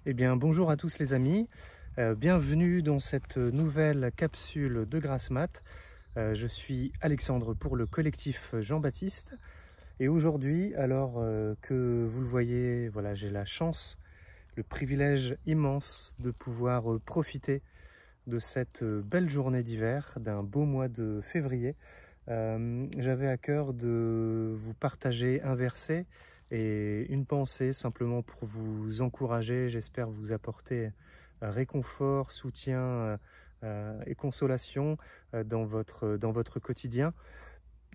Eh bien, bonjour à tous les amis, bienvenue dans cette nouvelle capsule de Grasse Mat. Je suis Alexandre pour le collectif Jean-Baptiste et aujourd'hui, alors que vous le voyez, voilà, j'ai la chance, le privilège immense de pouvoir profiter de cette belle journée d'hiver, d'un beau mois de février. J'avais à cœur de vous partager un verset et une pensée simplement pour vous encourager, j'espère vous apporter réconfort, soutien et consolation dans votre quotidien,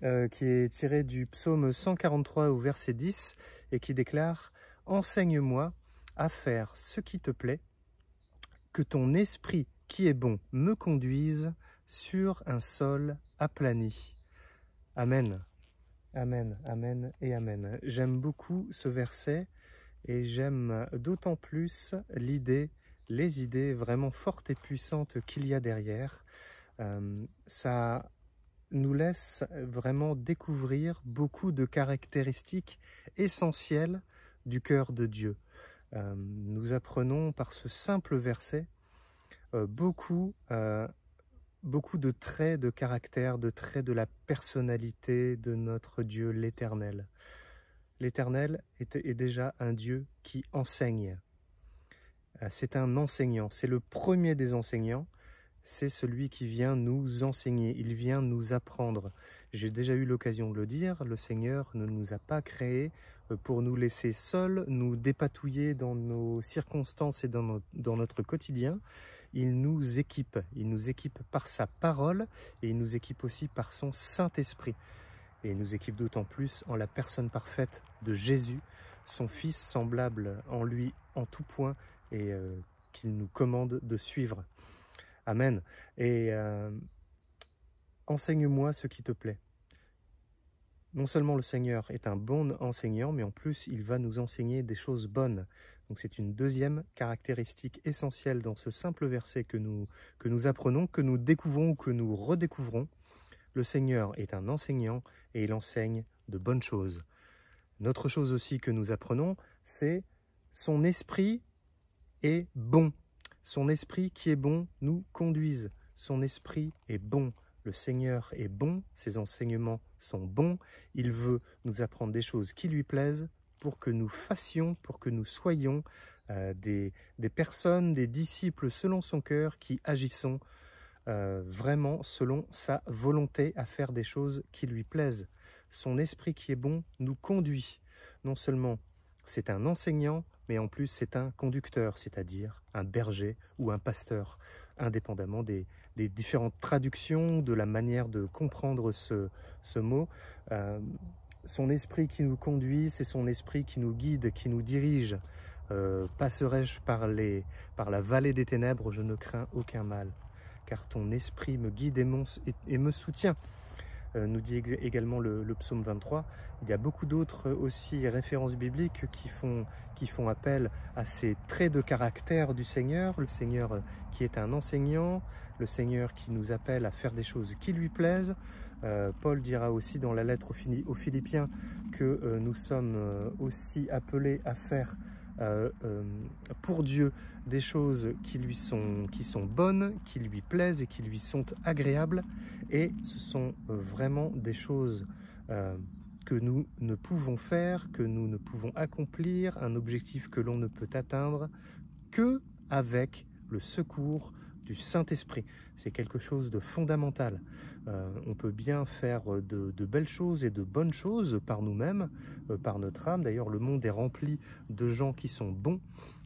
qui est tiré du psaume 143 au verset 10 et qui déclare « Enseigne-moi à faire ce qui te plaît, que ton esprit qui est bon me conduise sur un sol aplani. » Amen. Amen, amen et amen. J'aime beaucoup ce verset et j'aime d'autant plus les idées vraiment fortes et puissantes qu'il y a derrière. Ça nous laisse vraiment découvrir beaucoup de caractéristiques essentielles du cœur de Dieu. Nous apprenons par ce simple verset beaucoup de traits de caractère, de traits de la personnalité de notre Dieu, l'Éternel. L'Éternel est déjà un Dieu qui enseigne. C'est un enseignant, c'est le premier des enseignants, c'est celui qui vient nous enseigner, il vient nous apprendre. J'ai déjà eu l'occasion de le dire, le Seigneur ne nous a pas créés pour nous laisser seuls, nous dépatouiller dans nos circonstances et dans notre quotidien. Il nous équipe par sa parole et il nous équipe aussi par son Saint-Esprit. Et il nous équipe d'autant plus en la personne parfaite de Jésus, son Fils semblable en lui en tout point et qu'il nous commande de suivre. Amen. Et enseigne-moi ce qui te plaît. Non seulement le Seigneur est un bon enseignant, mais en plus il va nous enseigner des choses bonnes. Donc c'est une deuxième caractéristique essentielle dans ce simple verset que nous apprenons, que nous découvrons ou que nous redécouvrons. Le Seigneur est un enseignant et il enseigne de bonnes choses. Une autre chose aussi que nous apprenons, c'est son esprit est bon. Son esprit qui est bon nous conduise. Son esprit est bon. Le Seigneur est bon, ses enseignements sont bons. Il veut nous apprendre des choses qui lui plaisent pour que nous fassions, pour que nous soyons des personnes, des disciples selon son cœur qui agissons vraiment selon sa volonté à faire des choses qui lui plaisent. Son esprit qui est bon nous conduit. Non seulement c'est un enseignant, mais en plus c'est un conducteur, c'est-à-dire un berger ou un pasteur, indépendamment des différentes traductions, de la manière de comprendre ce mot. Son esprit qui nous conduit, c'est son esprit qui nous guide, qui nous dirige. Passerai-je par la vallée des ténèbres, je ne crains aucun mal, car ton esprit me guide et me soutient. Nous dit également le psaume 23. Il y a beaucoup d'autres aussi références bibliques qui font appel à ces traits de caractère du Seigneur, le Seigneur qui est un enseignant, le Seigneur qui nous appelle à faire des choses qui lui plaisent. Paul dira aussi dans la lettre aux Philippiens que nous sommes aussi appelés à faire pour Dieu des choses qui sont bonnes, qui lui plaisent et qui lui sont agréables. Et ce sont vraiment des choses que nous ne pouvons faire, que nous ne pouvons accomplir, un objectif que l'on ne peut atteindre que avec le secours du Saint-Esprit. C'est quelque chose de fondamental. On peut bien faire de belles choses et de bonnes choses par nous-mêmes, par notre âme. D'ailleurs, le monde est rempli de gens qui sont bons,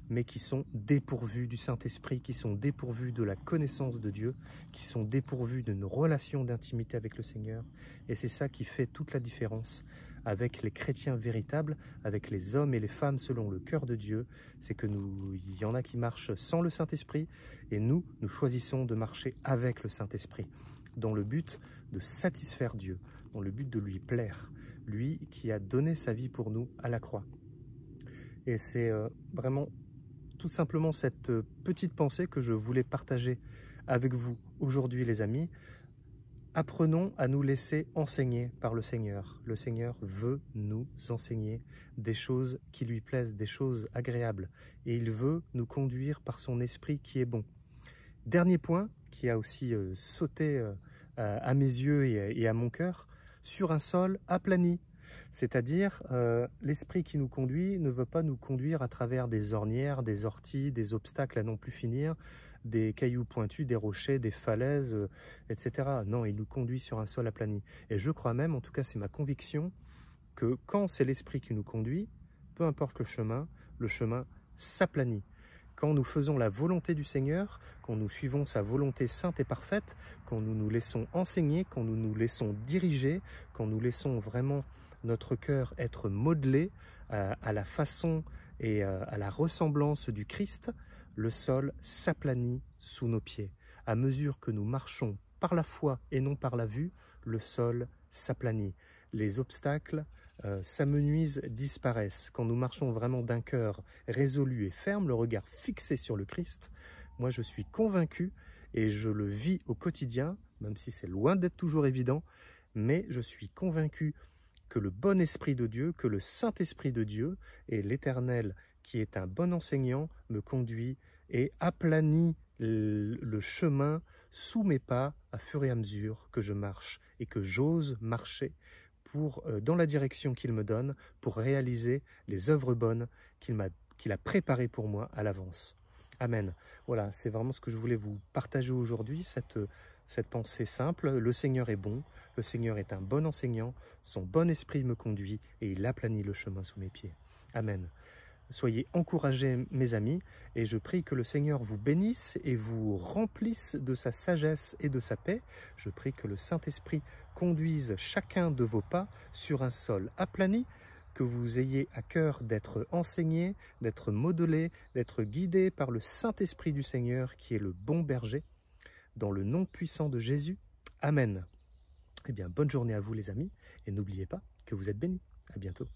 mais qui sont dépourvus du Saint-Esprit, qui sont dépourvus de la connaissance de Dieu, qui sont dépourvus d'une relation d'intimité avec le Seigneur. Et c'est ça qui fait toute la différence avec les chrétiens véritables, avec les hommes et les femmes selon le cœur de Dieu. C'est que il y en a qui marchent sans le Saint-Esprit, et nous choisissons de marcher avec le Saint-Esprit, dans le but de satisfaire Dieu, dans le but de lui plaire, lui qui a donné sa vie pour nous à la croix. Et c'est vraiment tout simplement cette petite pensée que je voulais partager avec vous aujourd'hui les amis. Apprenons à nous laisser enseigner par le Seigneur. Le Seigneur veut nous enseigner des choses qui lui plaisent, des choses agréables. Et il veut nous conduire par son esprit qui est bon. Dernier point qui a aussi sauté à mes yeux et à mon cœur, sur un sol aplani. C'est-à-dire, l'esprit qui nous conduit ne veut pas nous conduire à travers des ornières, des orties, des obstacles à non plus finir, des cailloux pointus, des rochers, des falaises, etc. Non, il nous conduit sur un sol aplani. Et je crois même, en tout cas c'est ma conviction, que quand c'est l'esprit qui nous conduit, peu importe le chemin s'aplanit. Quand nous faisons la volonté du Seigneur, quand nous suivons sa volonté sainte et parfaite, quand nous nous laissons enseigner, quand nous nous laissons diriger, quand nous laissons vraiment notre cœur être modelé à la façon et à la ressemblance du Christ, le sol s'aplanit sous nos pieds. À mesure que nous marchons par la foi et non par la vue, le sol s'aplanit. Les obstacles s'amenuisent, disparaissent. Quand nous marchons vraiment d'un cœur résolu et ferme, le regard fixé sur le Christ, moi je suis convaincu et je le vis au quotidien, même si c'est loin d'être toujours évident, mais je suis convaincu que le bon esprit de Dieu, que le Saint-Esprit de Dieu et l'Éternel qui est un bon enseignant me conduit et aplanit le chemin sous mes pas à fur et à mesure que je marche et que j'ose marcher dans la direction qu'il me donne pour réaliser les œuvres bonnes qu'il a préparées pour moi à l'avance. Amen. Voilà, c'est vraiment ce que je voulais vous partager aujourd'hui, cette pensée simple. Le Seigneur est bon, le Seigneur est un bon enseignant, son bon esprit me conduit et il aplanit le chemin sous mes pieds. Amen. Soyez encouragés, mes amis, et je prie que le Seigneur vous bénisse et vous remplisse de sa sagesse et de sa paix. Je prie que le Saint-Esprit conduise chacun de vos pas sur un sol aplani, que vous ayez à cœur d'être enseigné, d'être modelé, d'être guidé par le Saint-Esprit du Seigneur qui est le bon berger. Dans le nom puissant de Jésus, Amen. Eh bien, bonne journée à vous les amis, et n'oubliez pas que vous êtes bénis. À bientôt.